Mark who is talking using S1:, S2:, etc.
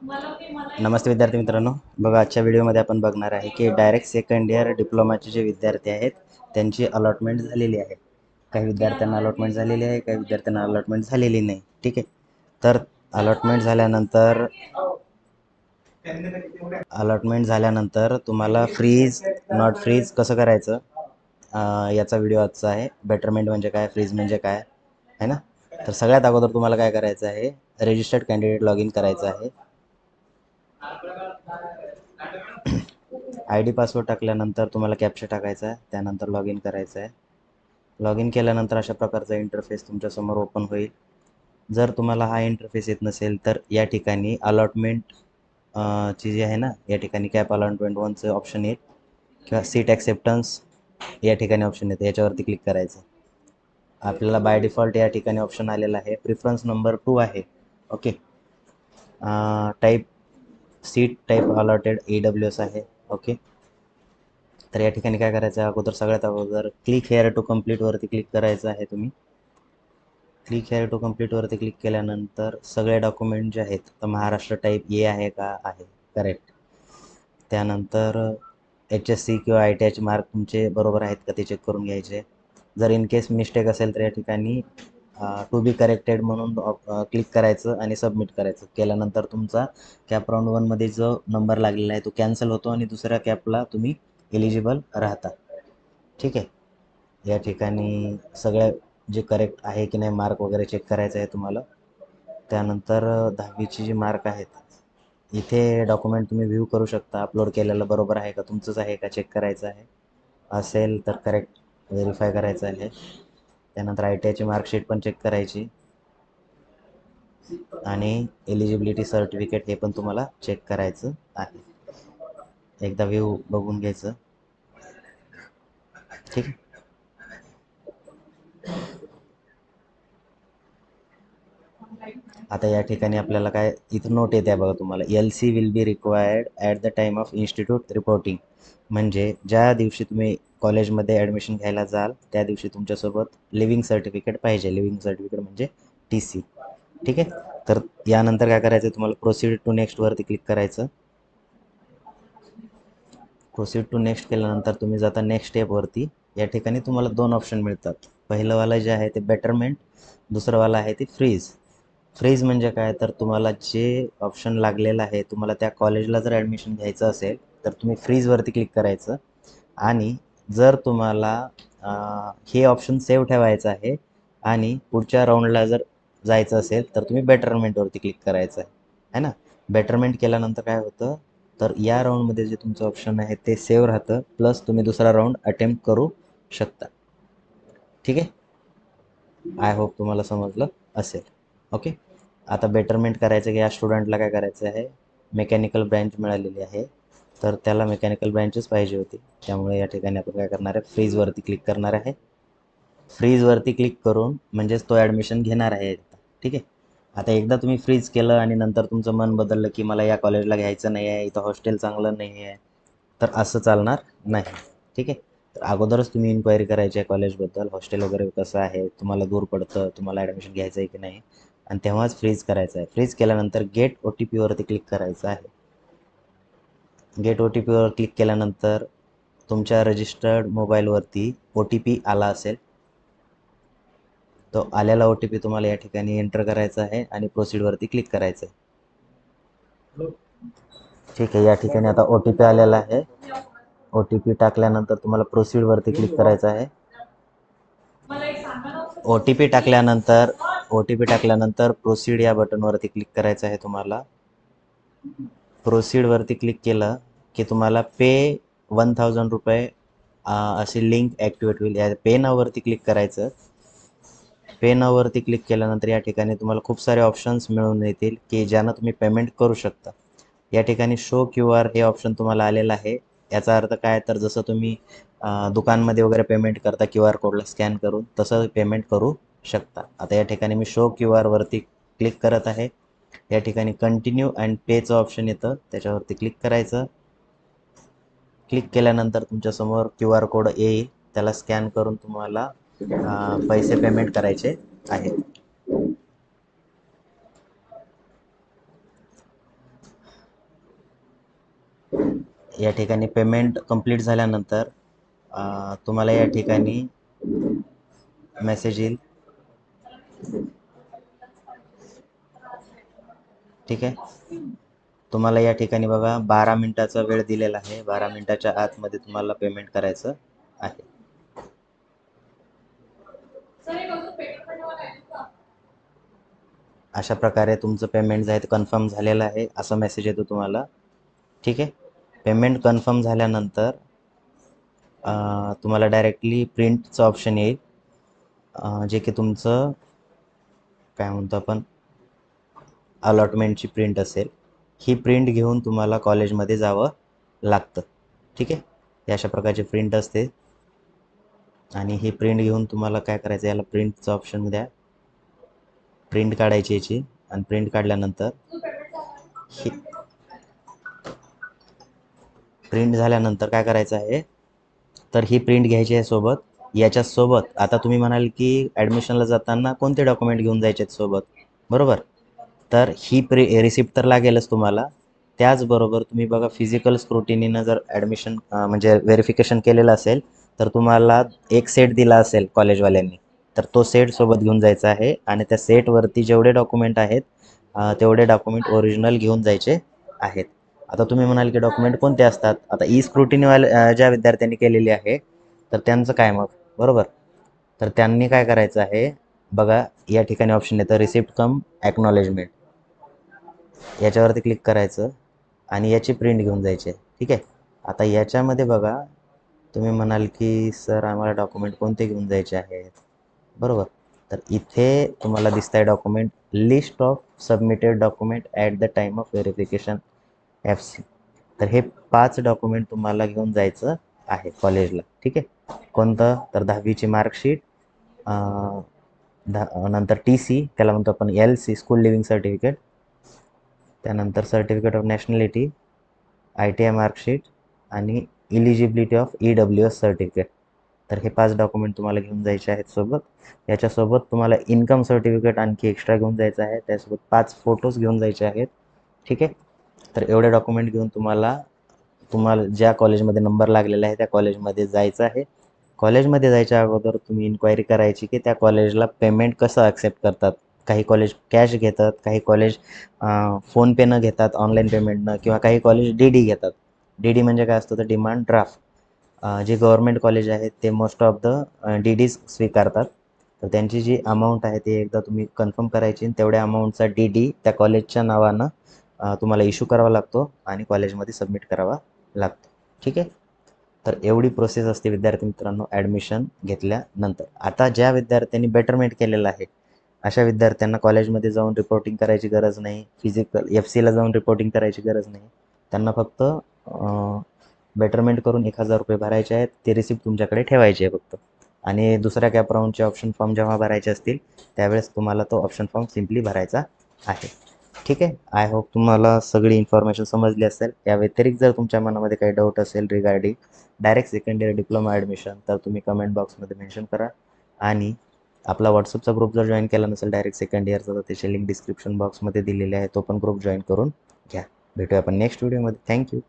S1: नमस्ते विद्यार्थी मित्रांनो, बघा आजच्या व्हिडिओमध्ये आपण बघणार आहे की डायरेक्ट सेकंड इयर डिप्लोमाचे जे विद्यार्थी आहेत त्यांची अलॉटमेंट झालेली आहे. काही विद्यार्थ्यांना अलॉटमेंट झालेली आहे, काही विद्यार्थ्यांना अलॉटमेंट झालेली नाही. ठीक आहे, तर अलॉटमेंट झाल्यानंतर तुम्हाला फ्रीज नॉट फ्रीज कसं करायचं याचा व्हिडिओ आजचा आहे. बेटरमेंट म्हणजे काय, फ्रीज म्हणजे काय आहे ना. तर सगळ्यात अगोदर तुम्हाला काय करायचं आहे, रजिस्टर्ड कॅन्डिडेट लॉग इन करायचं आहे. आय डी पासवर्ड टाकल्यानंतर तुम्हाला कॅप्चा टाकायचा आहे, त्यानंतर लॉग इन करायचं आहे. लॉग इन केल्यानंतर अशा प्रकारचा इंटरफेस तुमच्यासमोर ओपन होईल. जर तुम्हाला हा इंटरफेस येत नसेल तर या ठिकाणी अलॉटमेंट ची जी आहे ना, या ठिकाणी कॅप अलॉटमेंट वनचं ऑप्शन येईल किंवा सीट ॲक्सेप्टन्स या ठिकाणी ऑप्शन येतं, याच्यावरती क्लिक करायचं. आपल्याला बाय डिफॉल्ट या ठिकाणी ऑप्शन आलेला आहे, प्रिफरन्स नंबर 2 आहे. Okay, type seat type allotted AWS आहे. ओके, तर या ठिकाणी काय करायचं आहे, सगळ्यात अगोदर क्लिक हेअर टू कम्प्लीटवरती क्लिक करायचं आहे. तुम्ही क्लिक हेअर टू कम्प्लीटवरती क्लिक केल्यानंतर सगळे डॉक्युमेंट जे आहेत तर महाराष्ट्र टाईप ए आहे का, आहे करेक्ट. त्यानंतर HSC किंवा ITIचे मार्क तुमचे बरोबर आहेत का ते चेक करून घ्यायचे. जर इन केस मिस्टेक असेल तर या ठिकाणी टू बी करेक्टेड म्हणून क्लिक करायचं आणि सबमिट करायचं. केल्यानंतर तुमचा कॅप राऊंड 1मध्ये जो नंबर लागलेला आहे तो कॅन्सल होतो आणि दुसऱ्या कॅपला तुम्ही एलिजिबल राहता. ठीक आहे, या ठिकाणी सगळ्या जे करेक्ट आहे की नाही मार्क वगैरे चेक करायचं आहे तुम्हाला. त्यानंतर 10वीचे जे मार्क आहेत इथे डॉक्युमेंट तुम्ही व्ह्यू करू शकता. अपलोड केलेलं बरोबर आहे का, तुमचंच आहे का चेक करायचं आहे. असेल तर करेक्ट व्हेरीफाय करायचं आहे. त्यानंतर ITIची मार्कशीट पण चेक करायची आणि एलिजिबिलिटी सर्टिफिकेट हे पण तुम्हाला चेक करायचं आहे. एकदा व्ह्यू बघून घ्यायचं. ठीक. आता या ठिकाणी आपल्याला काय इथं नोट येते बघा तुम्हाला, LC will be required at the time of institute reporting. म्हणजे ज्या दिवशी तुम्ही कॉलेजमध्ये ॲडमिशन घ्यायला जाल त्या दिवशी तुमच्यासोबत लिव्हिंग सर्टिफिकेट पाहिजे. लिव्हिंग सर्टिफिकेट म्हणजे TC. ठीक आहे, तर यानंतर काय करायचं, तुम्हाला प्रोसीड टू नेक्स्टवरती क्लिक करायचं. प्रोसीड टू नेक्स्ट केल्यानंतर तुम्ही जाता नेक्स्ट स्टेपवरती. या ठिकाणी तुम्हाला 2 ऑप्शन मिळतात. पहिलंवालं जे आहे ते बेटरमेंट, दुसरंवालं आहे ते फ्रीज. फ्रीज म्हणजे काय, तर तुम्हाला जे ऑप्शन लागलेलं आहे, तुम्हाला त्या कॉलेजला जर ॲडमिशन घ्यायचं असेल तर तुम्ही फ्रीजवरती क्लिक करायचं. आणि जर तुम्हाला हे ऑप्शन सेव्ह ठेवायचं आहे आणि पुढच्या राऊंडला जर जायचं असेल तर तुम्ही बेटरमेंटवरती क्लिक करायचं आहे ना. बेटरमेंट केल्यानंतर काय होतं, तर या राऊंडमध्ये जे तुमचं ऑप्शन आहे ते सेव्ह राहतं, प्लस तुम्ही दुसरा राऊंड अटेम्प्ट करू शकता. ठीक आहे, आय होप तुम्हाला समजलं असेल. ओके, आता बेटरमेंट करायचं की या स्टुडंटला काय करायचं आहे, मेकॅनिकल ब्रँच मिळालेली आहे तर त्याला मेकॅनिकल ब्रँचच पाहिजे होती. त्यामुळे या ठिकाणी आपण काय करणार आहे, फ्रीजवरती क्लिक करणार आहे. फ्रीजवरती क्लिक करून म्हणजेच तो ॲडमिशन घेणार आहे. ठीक आहे, आता एकदा तुम्ही फ्रीज केलं आणि नंतर तुमचं मन बदललं की मला या कॉलेजला घ्यायचं नाही आहे, इथं हॉस्टेल चांगलं नाही आहे, तर असं चालणार नाही. ठीक आहे, तर अगोदरच तुम्ही इन्क्वायरी करायची आहे कॉलेजबद्दल, हॉस्टेल वगैरे कसं आहे, तुम्हाला दूर पडतं, तुम्हाला ॲडमिशन घ्यायचं आहे की नाही, आणि तेव्हाच फ्रीज करायचं आहे. फ्रीज केल्यानंतर गेट OTPवरती क्लिक करायचं आहे. गेट OTPवर क्लिक केल्यानंतर तुमच्या रजिस्टर्ड मोबाईलवरती OTP आला असेल. तो आलेला OTP तुम्हाला या ठिकाणी एंटर करायचा आहे आणि प्रोसीडवरती क्लिक करायचं आहे. ठीक आहे, या ठिकाणी आता OTP आलेला आहे. OTP टाकल्यानंतर तुम्हाला प्रोसीडवरती क्लिक करायचं आहे. OTP टाकल्यानंतर प्रोसीड या बटनवरती क्लिक करायचं आहे तुम्हाला. प्रोसीडवरती क्लिक केलं की तुम्हाला पे 1000 रुपये अशी लिंक ॲक्टिवेट होईल. या पे नाववरती क्लिक करायचं. पे नाववरती क्लिक केल्यानंतर या ठिकाणी तुम्हाला खूप सारे ऑप्शन्स मिळून येतील की ज्यानं तुम्ही पेमेंट करू शकता. या ठिकाणी शो QR हे ऑप्शन तुम्हाला आलेलं आहे. याचा अर्थ काय, तर जसं तुम्ही दुकानमध्ये वगैरे पेमेंट करता QR कोडला स्कॅन करून, तसं पेमेंट करू शकता. आता या ठिकाणी मी शो QR वरती क्लिक करत आहे. या ठिकाणी कंटिन्यू अँड पेचं ऑप्शन येतं, त्याच्यावरती क्लिक करायचं. क्लिक केल्यानंतर तुमच्यासमोर QR कोड येईल, त्याला स्कॅन करून तुम्हाला पैसे पेमेंट करायचे आहेत. या ठिकाणी पेमेंट कंप्लीट झाल्यानंतर तुम्हाला या ठिकाणी मेसेज येईल. ठीक आहे, तुम्हाला या ठिकाणी बघा 12 मिनिटाचा वेळ दिलेला आहे. 12 मिनिटाच्या आतमध्ये तुम्हाला पेमेंट करायचं आहे. अशा प्रकारे तुमचं पेमेंट जे आहे ते कन्फर्म झालेलं आहे असा मेसेज येतो तुम्हाला. ठीक आहे, पेमेंट कन्फर्म झाल्यानंतर तुम्हाला डायरेक्टली प्रिंटचं ऑप्शन येईल, जे की तुमचं काय म्हणतो आपण अलॉटमेंटची प्रिंट असेल. ही प्रिंट घेऊन तुम्हाला कॉलेजमध्ये जावं लागतं. ठीक आहे, ही अशा प्रकारची प्रिंट असते आणि ही प्रिंट घेऊन तुम्हाला काय करायचं, याला प्रिंटचं ऑप्शन द्या. प्रिंट काढायची याची आणि प्रिंट काढल्यानंतर ही प्रिंट झाल्यानंतर काय करायचं आहे, तर ही प्रिंट घ्यायची आहे सोबत. याच्यासोबत आता तुम्ही म्हणाल की ॲडमिशनला जाताना कोणते डॉक्युमेंट घेऊन जायचे आहेत सोबत, बरोबर? तर ही रिसिप्ट तर लागेलच तुम्हाला. त्याचबरोबर तुम्ही बघा फिजिकल स्क्रुटिनीनं जर ॲडमिशन म्हणजे व्हेरिफिकेशन केलेलं असेल तर तुम्हाला एक सेट दिला असेल कॉलेजवाल्यांनी, तर तो सेट सोबत घेऊन जायचा आहे आणि त्या सेटवरती जेवढे डॉक्युमेंट आहेत तेवढे डॉक्युमेंट ओरिजिनल घेऊन जायचे आहेत. आता तुम्ही म्हणाल की डॉक्युमेंट कोणते असतात? आता ई स्क्रुटिनीवाले ज्या विद्यार्थ्यांनी केलेली आहे तर त्यांचं काय मग, बरोबर? तर त्यांनी काय करायचं आहे बघा, या ठिकाणी ऑप्शन येतं रिसिप्ट कम ॲक्नॉलेजमेंट. याच्यावरती क्लिक करायचं आणि याची प्रिंट घेऊन जायची आहे. ठीक आहे, आता याच्यामध्ये बघा तुम्ही म्हणाल की सर आम्हाला डॉक्युमेंट कोणते घेऊन जायचे आहेत, बरोबर? तर इथे तुम्हाला दिसत आहे document list of submitted document at the time of verification FC. तर हे 5 डॉक्युमेंट तुम्हाला घेऊन जायचं आहे कॉलेजला. ठीक आहे, कोणतं तर 10वीची मार्कशीट, नंतर TC त्याला म्हणतो आपण LC स्कूल लिव्हिंग सर्टिफिकेट, त्यानंतर certificate of nationality, ITI marksheet आणि इलिजिबिलिटी ऑफ EWS सर्टिफिकेट. तर हे 5 डॉक्युमेंट तुम्हाला घेऊन जायचे आहेत सोबत. याच्यासोबत तुम्हाला इन्कम सर्टिफिकेट आणखी एक्स्ट्रा घेऊन जायचं आहे. त्यासोबत 5 फोटोज घेऊन जायचे आहेत. ठीक आहे, तर एवढे डॉक्युमेंट घेऊन तुम्हाला तुम्हाला ज्या कॉलेजमध्ये नंबर लागलेला आहे त्या कॉलेजमध्ये जायचं आहे. कॉलेजमध्ये जायच्या अगोदर तुम्ही इन्क्वायरी करायची की त्या कॉलेजला पेमेंट कसं ॲक्सेप्ट करतात. काही कॉलेज कॅश घेतात, काही कॉलेज फोनपेनं घेतात ऑनलाईन पेमेंटनं, किंवा काही कॉलेज DD घेतात. DD म्हणजे काय असतं तर डिमांड ड्राफ्ट. जे गव्हर्मेंट कॉलेज आहेत ते मोस्ट ऑफ द DDज स्वीकारतात. तर त्यांची जी अमाऊंट आहे ती एकदा तुम्ही कन्फर्म करायची आणि तेवढ्या अमाऊंटचा DD त्या कॉलेजच्या नावानं तुम्हाला इश्यू करावा लागतो आणि कॉलेजमध्ये सबमिट करावा लागतो. ठीक आहे, तर एवढी प्रोसेस असते विद्यार्थी मित्रांनो ॲडमिशन घेतल्यानंतर. आता ज्या विद्यार्थ्यांनी बेटरमेंट केलेलं आहे अशा विद्यार्थ्यांना कॉलेजमध्ये जाऊन रिपोर्टिंग करायची गरज नाही, फिजिकल FCला जाऊन रिपोर्टिंग करायची गरज नाही. त्यांना फक्त बेटरमेंट करून 1000 रुपये भरायचे आहेत. ते रिसिप्ट तुमच्याकडे ठेवायची आहे फक्त. आणि दुसऱ्या कॅप राऊंडचे ऑप्शन फॉर्म जेव्हा भरायचे असतील त्यावेळेस तुम्हाला तो ऑप्शन फॉर्म सिम्पली भरायचा आहे. ठीक आहे, आय होप तुम्हाला सगळी इन्फॉर्मेशन समजली असेल. या व्यतिरिक्त जर तुमच्या मनामध्ये काही डाऊट असेल regarding direct second year diploma admission तर तुम्ही कमेंट बॉक्समध्ये मेन्शन करा. आणि आपला व्हॉट्सअपचा ग्रुप जर जॉईन केला नसेल डायरेक्ट सेकंड इयरचा तर त्याची लिंक डिस्क्रिप्शन बॉक्समध्ये दिलेली आहे, तो पण ग्रुप जॉईन करून घ्या. भेटूया आपण नेक्स्ट व्हिडिओमध्ये. थँक्यू.